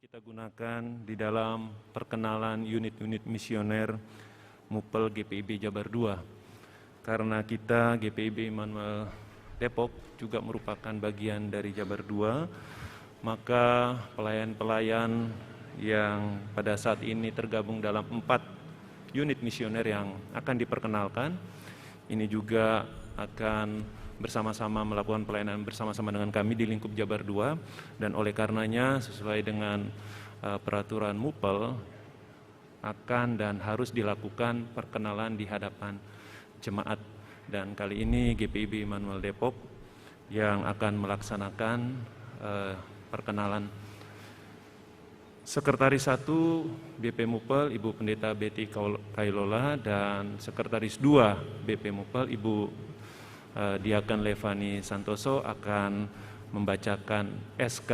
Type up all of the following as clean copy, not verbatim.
kita gunakan di dalam perkenalan unit-unit misioner MUPEL GPIB Jabar 2. Karena kita GPIB Immanuel Depok juga merupakan bagian dari Jabar 2, maka pelayan-pelayan yang pada saat ini tergabung dalam 4 unit misioner yang akan diperkenalkan, ini juga akan bersama-sama melakukan pelayanan bersama-sama dengan kami di lingkup Jabar 2, dan oleh karenanya sesuai dengan peraturan MUPEL akan dan harus dilakukan perkenalan di hadapan jemaat, dan kali ini GPIB Immanuel Depok yang akan melaksanakan perkenalan. Sekretaris 1 BP MUPEL Ibu Pendeta Betty Kailola dan Sekretaris 2 BP MUPEL Ibu Diaken Levani Santoso akan membacakan SK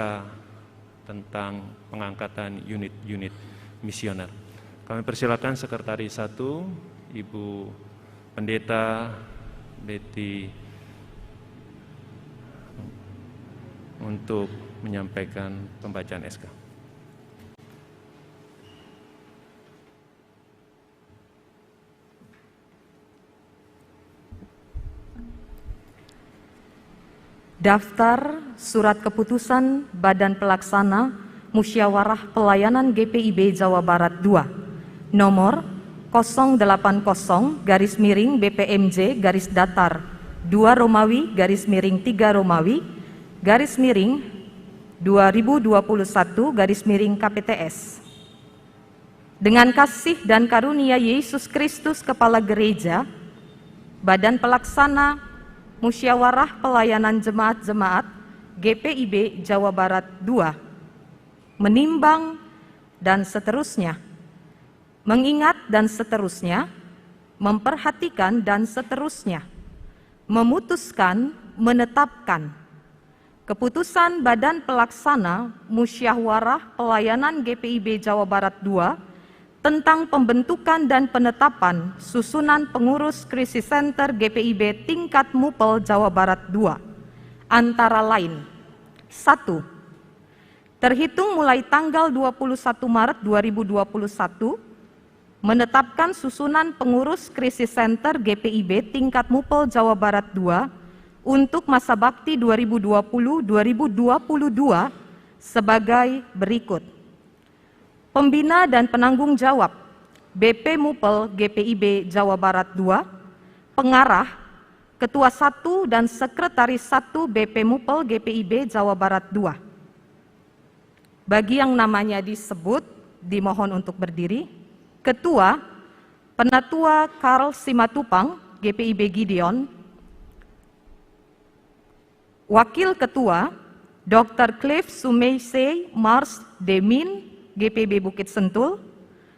tentang pengangkatan unit-unit misioner. Kami persilakan Sekretaris 1 Ibu Pendeta Betty untuk menyampaikan pembacaan SK. Daftar Surat Keputusan Badan Pelaksana Musyawarah Pelayanan GPIB Jawa Barat 2 nomor 080-BPMJ-2 Romawi _3 Romawi _2021 KPTS. Dengan kasih dan karunia Yesus Kristus Kepala Gereja, Badan Pelaksana Musyawarah Pelayanan Jemaat-Jemaat GPIB Jawa Barat 2 menimbang dan seterusnya, mengingat dan seterusnya, memperhatikan dan seterusnya, memutuskan, menetapkan keputusan Badan Pelaksana Musyawarah Pelayanan GPIB Jawa Barat 2 tentang pembentukan dan penetapan susunan pengurus krisis center GPIB tingkat MUPEL Jawa Barat 2, antara lain: 1. Terhitung mulai tanggal 21 Maret 2021, menetapkan susunan pengurus krisis center GPIB tingkat MUPEL Jawa Barat 2 untuk masa bakti 2020-2022 sebagai berikut. Pembina dan penanggung jawab BP MUPEL GPIB Jawa Barat 2, pengarah, Ketua 1 dan Sekretaris 1 BP MUPEL GPIB Jawa Barat 2. Bagi yang namanya disebut, dimohon untuk berdiri. Ketua, Penatua Karl Simatupang GPIB Gideon. Wakil Ketua, Dr. Cliff Sumeisei Mars Demin GPIB Bukit Sentul.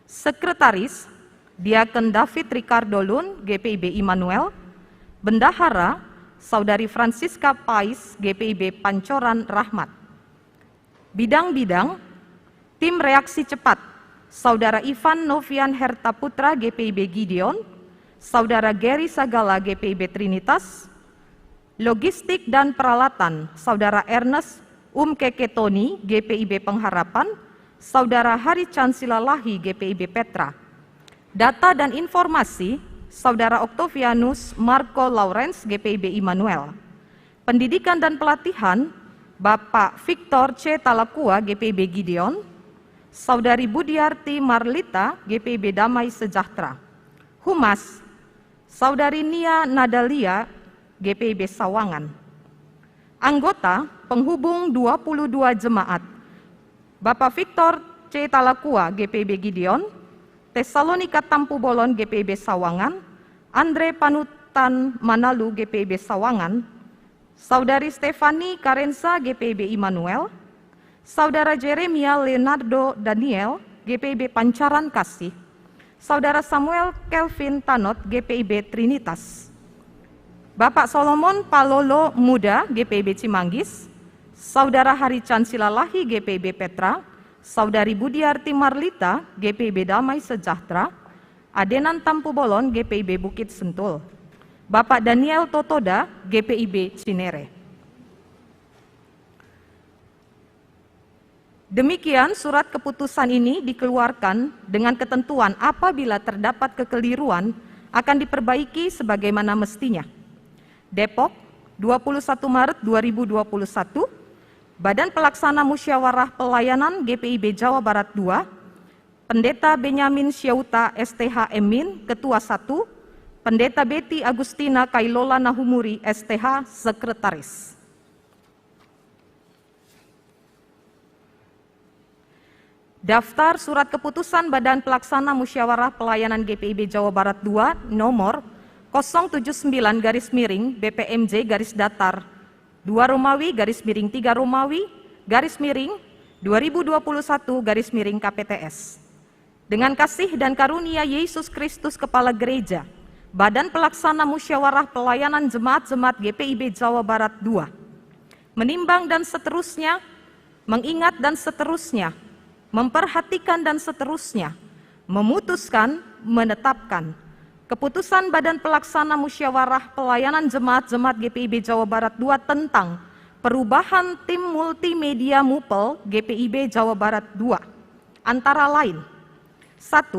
Sekretaris, Diaken David Ricardo Lun GPIB Immanuel. Bendahara, Saudari Francisca Pais GPIB Pancoran Rahmat. Bidang-bidang, Tim Reaksi Cepat, Saudara Ivan Novian Herta Putra GPIB Gideon, Saudara Gary Sagala GPIB Trinitas. Logistik dan Peralatan, Saudara Ernest Keketoni GPIB Pengharapan, Saudara Hari Cansilalahi GPIB Petra. Data dan Informasi, Saudara Octavianus Marco Lawrence GPIB Immanuel. Pendidikan dan Pelatihan, Bapak Victor C. Talakua GPIB Gideon. Saudari Budiarti Marlita GPIB Damai Sejahtera. Humas, Saudari Nia Nadalia GPIB Sawangan. Anggota penghubung 22 jemaat, Bapak Victor C. Talakua GPIB Gideon, Tesalonika Tampu Bolon GPIB Sawangan, Andre Panutan Manalu GPIB Sawangan, Saudari Stefani Karensa GPIB Immanuel, Saudara Jeremia Leonardo Daniel GPIB Pancaran Kasih, Saudara Samuel Kelvin Tanot GPIB Trinitas, Bapak Solomon Palolo Muda GPIB Cimanggis, Saudara Hari Cansilalahi GPIB Petra, Saudari Budiarti Marlita GPIB Damai Sejahtera, Adenan Tampu Bolon GPIB Bukit Sentul, Bapak Daniel Totoda GPIB Cinere. Demikian surat keputusan ini dikeluarkan dengan ketentuan apabila terdapat kekeliruan akan diperbaiki sebagaimana mestinya. Depok, 21 Maret 2021, Badan Pelaksana Musyawarah Pelayanan GPIB Jawa Barat II, Pendeta Benyamin Syauta STH Emin, Ketua 1, Pendeta Betty Agustina Kailola Nahumuri STH, Sekretaris. Daftar Surat Keputusan Badan Pelaksana Musyawarah Pelayanan GPIB Jawa Barat II nomor 079-2-Romawi-3-2021-KPTS. Dengan kasih dan karunia Yesus Kristus Kepala Gereja, Badan Pelaksana Musyawarah Pelayanan Jemaat-Jemaat GPIB Jawa Barat II, menimbang dan seterusnya, mengingat dan seterusnya, memperhatikan dan seterusnya, memutuskan, menetapkan keputusan Badan Pelaksana Musyawarah Pelayanan Jemaat-Jemaat GPIB Jawa Barat II tentang perubahan tim multimedia MUPEL GPIB Jawa Barat II, antara lain: 1.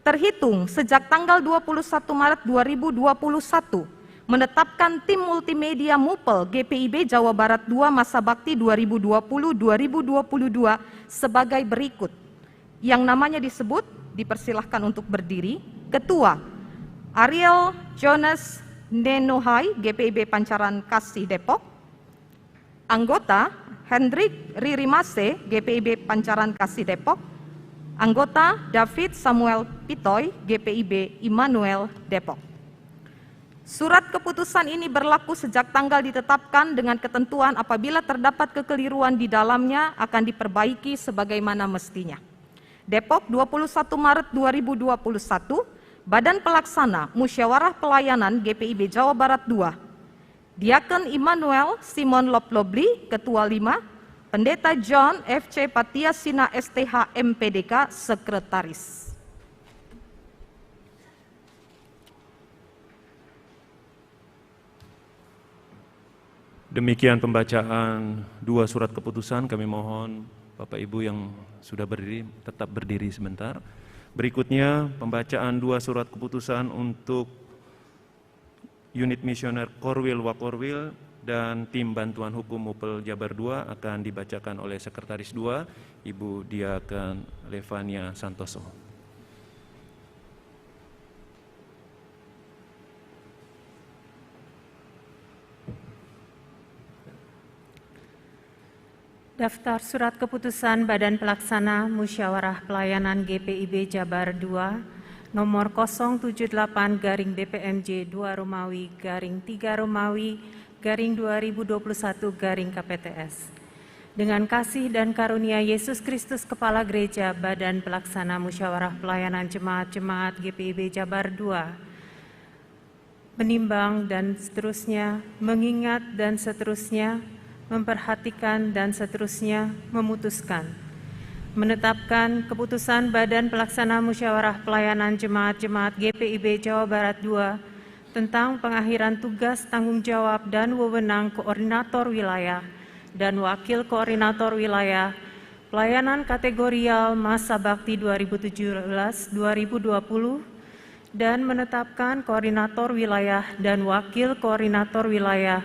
Terhitung sejak tanggal 21 Maret 2021, menetapkan tim multimedia MUPEL GPIB Jawa Barat II masa bakti 2020-2022 sebagai berikut. Yang namanya disebut, dipersilahkan untuk berdiri. Ketua, Ariel Jonas Nenohai, GPIB Pancaran Kasih Depok. Anggota, Hendrik Ririmase, GPIB Pancaran Kasih Depok. Anggota, David Samuel Pitoy, GPIB Immanuel Depok. Surat keputusan ini berlaku sejak tanggal ditetapkan dengan ketentuan apabila terdapat kekeliruan di dalamnya akan diperbaiki sebagaimana mestinya. Depok, 21 Maret 2021, Badan Pelaksana Musyawarah Pelayanan GPIB Jawa Barat II, Diakon Immanuel Simon Loplobli, Ketua 5, Pendeta John FC Patiasina STH MPDK, Sekretaris. Demikian pembacaan dua surat keputusan. Kami mohon Bapak Ibu yang sudah berdiri tetap berdiri sebentar. Berikutnya pembacaan dua surat keputusan untuk unit misioner Korwil Wakorwil dan tim bantuan hukum MUPEL Jabar II akan dibacakan oleh Sekretaris II, Ibu Diakon Levania Santoso. Daftar Surat Keputusan Badan Pelaksana Musyawarah Pelayanan GPIB Jabar II nomor 078-DPMJ 2 Romawi-3 Romawi-2021-KPTS. Dengan kasih dan karunia Yesus Kristus Kepala Gereja, Badan Pelaksana Musyawarah Pelayanan Jemaat-Jemaat GPIB Jabar II, menimbang dan seterusnya, mengingat dan seterusnya, memperhatikan dan seterusnya, memutuskan, menetapkan keputusan Badan Pelaksana Musyawarah Pelayanan Jemaat-Jemaat GPIB Jawa Barat II tentang pengakhiran tugas tanggung jawab dan wewenang koordinator wilayah dan wakil koordinator wilayah pelayanan kategorial masa bakti 2017-2020 dan menetapkan koordinator wilayah dan wakil koordinator wilayah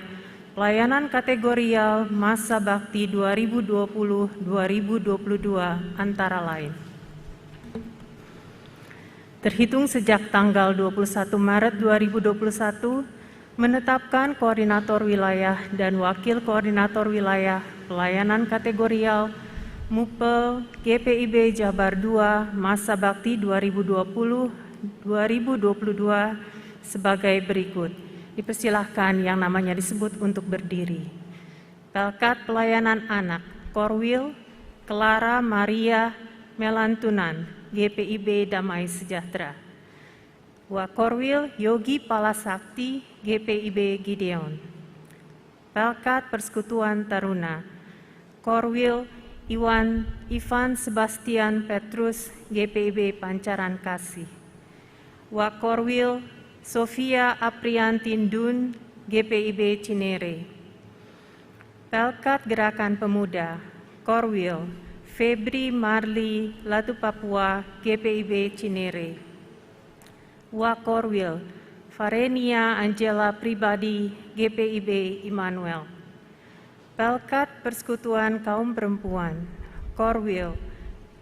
pelayanan kategorial masa bakti 2020-2022 antara lain. Terhitung sejak tanggal 21 Maret 2021, menetapkan koordinator wilayah dan wakil koordinator wilayah pelayanan kategorial MUPEL GPIB Jabar II masa bakti 2020-2022 sebagai berikut. Dipersilahkan yang namanya disebut untuk berdiri. Pelkat Pelayanan Anak, Korwil Clara Maria Melantunan, GPIB Damai Sejahtera. Wakorwil Yogi Palasakti, GPIB Gideon. Pelkat Persekutuan Taruna, Korwil Ivan Sebastian Petrus, GPIB Pancaran Kasih. Wakorwil Sofia Apriantindun, GPIB Cinere. Pelkat Gerakan Pemuda, Korwil Febri Marli Latu Papua, GPIB Cinere. Wakorwil Farenia Angela Pribadi, GPIB Immanuel. Pelkat Persekutuan Kaum Perempuan, Korwil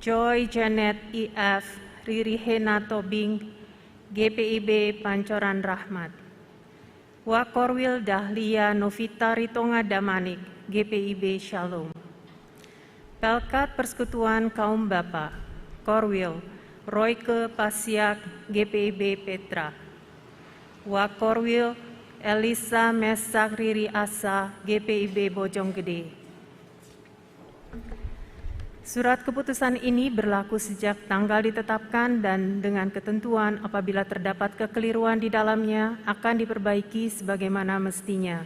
Joy Janet IF Riri Hena Tobing, GPIB Pancoran Rahmat. Wakorwil Dahlia Novita Ritonga Damanik, GPIB Shalom. Pelkat Persekutuan Kaum Bapa, Korwil Royke Pasiak, GPIB Petra. Wakorwil Elisa Mesak Riri Asa, GPIB Bojonggede. Surat keputusan ini berlaku sejak tanggal ditetapkan dan dengan ketentuan apabila terdapat kekeliruan di dalamnya akan diperbaiki sebagaimana mestinya.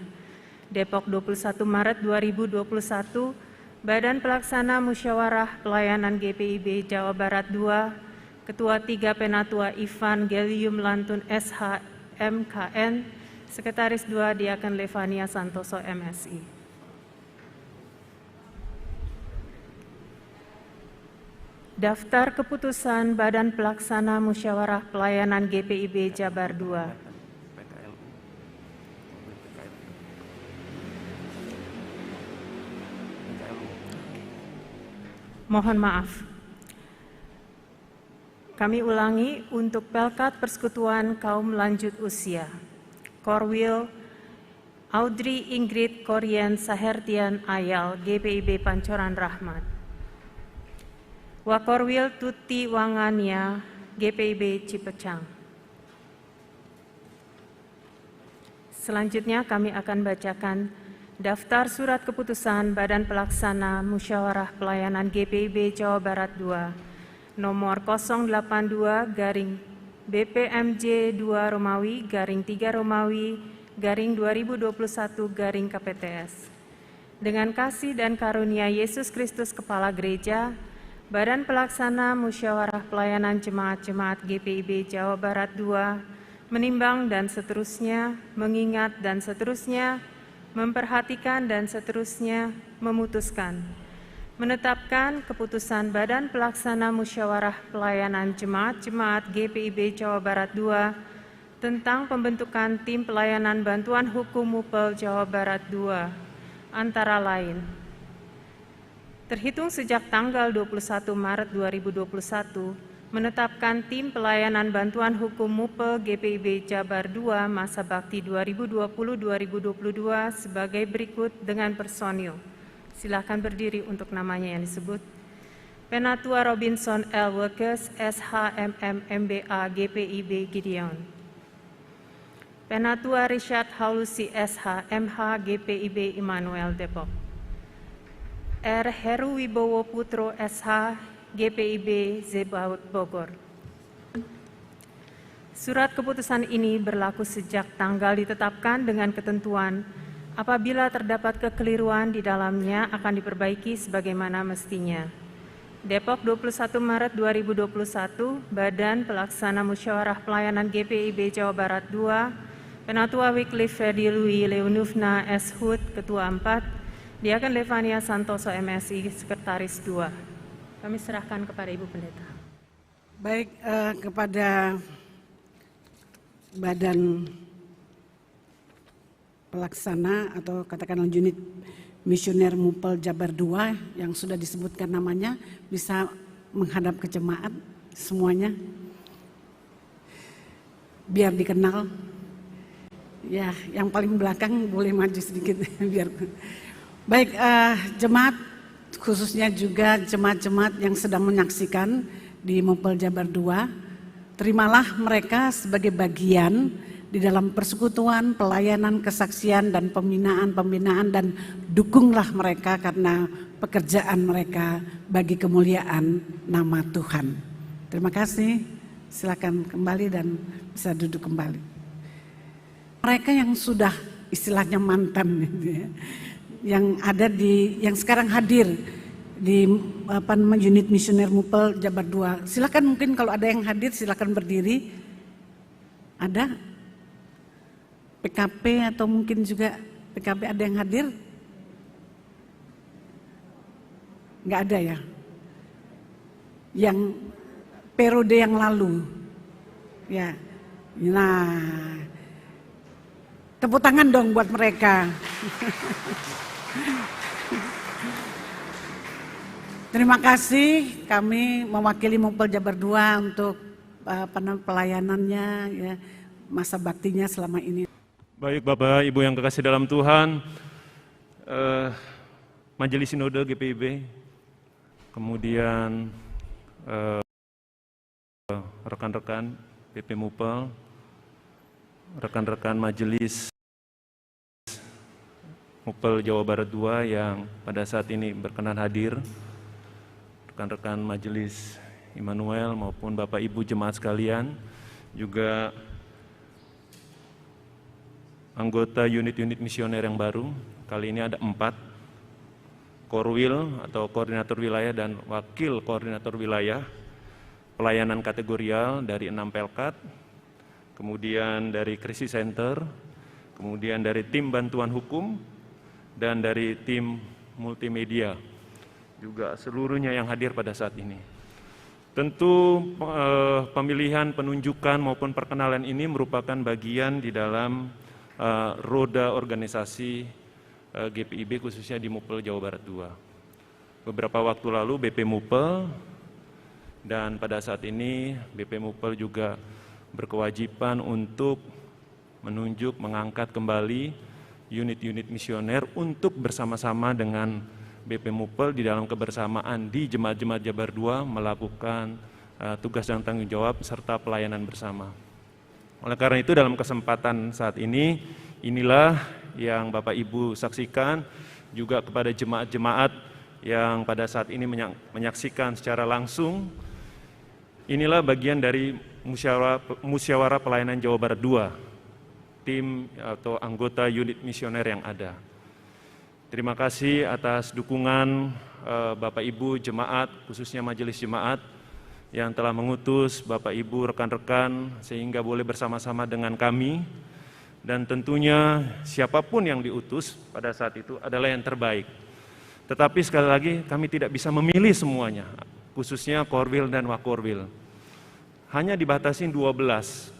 Depok 21 Maret 2021, Badan Pelaksana Musyawarah Pelayanan GPIB Jawa Barat II, Ketua 3 Penatua Ivan Gelium Lantun SH MKN, Sekretaris 2 Diaken Levania Santoso MSI. Daftar Keputusan Badan Pelaksana Musyawarah Pelayanan GPIB Jabar II. Mohon maaf. Kami ulangi untuk Pelkat Persekutuan Kaum Lanjut Usia. Korwil Audrey Ingrid Korien Sahertian Ayal, GPIB Pancoran Rahmat. Wakorwil Tuti Wangania, GPIB Cipecang. Selanjutnya kami akan bacakan Daftar Surat Keputusan Badan Pelaksana Musyawarah Pelayanan GPIB Jawa Barat II, nomor 082 garing BPMJ 2 Romawi garing 3 Romawi garing 2021 garing KPTS. Dengan kasih dan karunia Yesus Kristus Kepala Gereja, Badan Pelaksana Musyawarah Pelayanan Jemaat-Jemaat GPIB Jawa Barat II menimbang dan seterusnya, mengingat dan seterusnya, memperhatikan dan seterusnya, memutuskan, menetapkan keputusan Badan Pelaksana Musyawarah Pelayanan Jemaat-Jemaat GPIB Jawa Barat II tentang pembentukan Tim Pelayanan Bantuan Hukum MUPEL Jawa Barat II, antara lain, terhitung sejak tanggal 21 Maret 2021, menetapkan Tim Pelayanan Bantuan Hukum MUPEL GPIB Jabar II masa bakti 2020-2022 sebagai berikut dengan personil. Silakan berdiri untuk namanya yang disebut. Penatua Robinson L. Wilkes, SHMM MBA GPIB Gideon. Penatua Richard Halusi SH MH GPIB Immanuel Depok. R. Heru Wibowo Putro SH GPIB Zebaut Bogor. Surat keputusan ini berlaku sejak tanggal ditetapkan dengan ketentuan apabila terdapat kekeliruan di dalamnya akan diperbaiki sebagaimana mestinya. Depok 21 Maret 2021, Badan Pelaksana Musyawarah Pelayanan GPIB Jawa Barat II, Penatua Wycliffe Ferdi Louis Leonufna S. Hud, Ketua 4, Diaken Levania Santoso MSI, Sekretaris 2. Kami serahkan kepada Ibu Pendeta. Baik, kepada Badan Pelaksana atau katakanlah unit misioner MUPEL Jabar II yang sudah disebutkan namanya bisa menghadap ke jemaat semuanya. Biar dikenal. Ya, yang paling belakang boleh maju sedikit biar. Baik, jemaat khususnya juga jemaat-jemaat yang sedang menyaksikan di MUPEL Jabar II, terimalah mereka sebagai bagian di dalam persekutuan, pelayanan, kesaksian, dan pembinaan dan dukunglah mereka karena pekerjaan mereka bagi kemuliaan nama Tuhan. Terima kasih, silakan kembali dan bisa duduk kembali. Mereka yang sudah istilahnya mantan yang ada yang sekarang hadir di unit misioner MUPEL Jabar II. Silakan, mungkin kalau ada yang hadir silakan berdiri. Ada PKP atau mungkin juga PKP ada yang hadir? Enggak ada ya? yang periode yang lalu. Ya, nah, tepuk tangan dong buat mereka. Terima kasih, kami mewakili Mupel Jabar 2 untuk pelayanannya, ya, masa baktinya selama ini. Baik Bapak Ibu yang kekasih dalam Tuhan, Majelis Sinode GPIB, kemudian rekan-rekan BP Mupel, rekan-rekan Majelis Mupel Jawa Barat 2 yang pada saat ini berkenan hadir, rekan-rekan Majelis Immanuel maupun Bapak Ibu jemaat sekalian, juga anggota unit-unit misioner yang baru, kali ini ada 4, Korwil atau Koordinator Wilayah dan Wakil Koordinator Wilayah, pelayanan kategorial dari 6 Pelkat, kemudian dari Krisis Center, kemudian dari tim bantuan hukum, dan dari tim multimedia, juga seluruhnya yang hadir pada saat ini. Tentu pemilihan, penunjukan maupun perkenalan ini merupakan bagian di dalam roda organisasi GPIB khususnya di Mupel Jawa Barat 2. Beberapa waktu lalu BP Mupel dan pada saat ini BP Mupel juga berkewajiban untuk menunjuk, mengangkat kembali unit-unit misioner untuk bersama-sama dengan BP Mupel di dalam kebersamaan di Jemaat-Jemaat Jabar 2 melakukan tugas dan tanggung jawab serta pelayanan bersama. Oleh karena itu dalam kesempatan saat ini, inilah yang Bapak Ibu saksikan juga kepada jemaat-jemaat yang pada saat ini menyaksikan secara langsung. Inilah bagian dari Musyawarah Pelayanan Jawa Barat 2, tim atau anggota unit misioner yang ada. Terima kasih atas dukungan Bapak Ibu jemaat, khususnya majelis jemaat yang telah mengutus Bapak Ibu rekan-rekan sehingga boleh bersama-sama dengan kami, dan tentunya siapapun yang diutus pada saat itu adalah yang terbaik. Tetapi sekali lagi kami tidak bisa memilih semuanya, khususnya Korwil dan Wakorwil. Hanya dibatasi 12.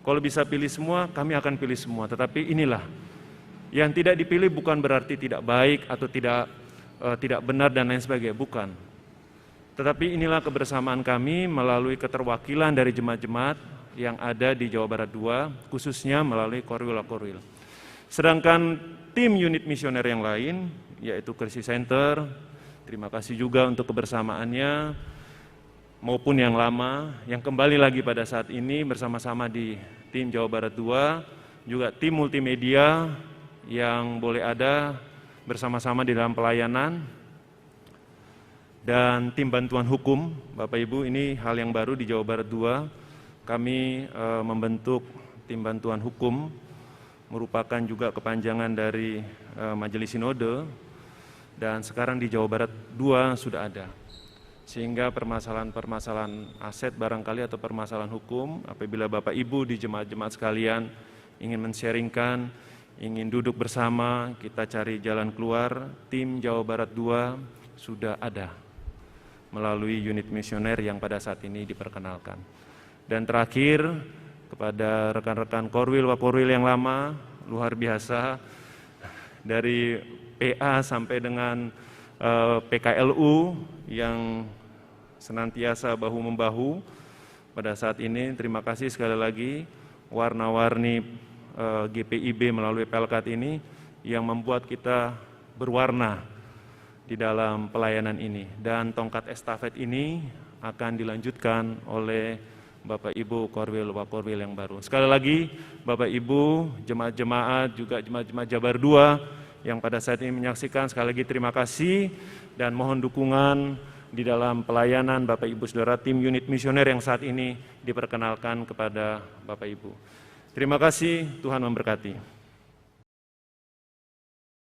Kalau bisa pilih semua, kami akan pilih semua, tetapi inilah yang tidak dipilih bukan berarti tidak baik atau tidak benar dan lain sebagainya, bukan. Tetapi inilah kebersamaan kami melalui keterwakilan dari jemaat-jemaat yang ada di Jawa Barat 2, khususnya melalui Korwil. Sedangkan tim unit misioner yang lain, yaitu Krisis Center, terima kasih juga untuk kebersamaannya, maupun yang lama, yang kembali lagi pada saat ini bersama-sama di tim Jawa Barat 2, juga tim multimedia, yang boleh ada bersama-sama di dalam pelayanan, dan tim bantuan hukum. Bapak Ibu, ini hal yang baru di Jawa Barat 2, kami membentuk tim bantuan hukum, merupakan juga kepanjangan dari Majelis Sinode, dan sekarang di Jawa Barat 2 sudah ada. Sehingga permasalahan-permasalahan aset barangkali atau permasalahan hukum, apabila Bapak Ibu di jemaat-jemaat sekalian ingin men-sharingkan, ingin duduk bersama, kita cari jalan keluar, tim Jawa Barat 2 sudah ada melalui unit misioner yang pada saat ini diperkenalkan. Dan terakhir, kepada rekan-rekan Korwil, Wakorwil yang lama, luar biasa, dari PA sampai dengan PKLU yang senantiasa bahu-membahu pada saat ini. Terima kasih sekali lagi, warna-warni GPIB melalui Pelkat ini yang membuat kita berwarna di dalam pelayanan ini, dan tongkat estafet ini akan dilanjutkan oleh Bapak Ibu Korwil Wakorwil yang baru. Sekali lagi Bapak Ibu jemaat-jemaat, juga jemaat-jemaat Jabar 2 yang pada saat ini menyaksikan, sekali lagi terima kasih dan mohon dukungan di dalam pelayanan Bapak Ibu Saudara tim unit misioner yang saat ini diperkenalkan kepada Bapak Ibu. Terima kasih, Tuhan memberkati.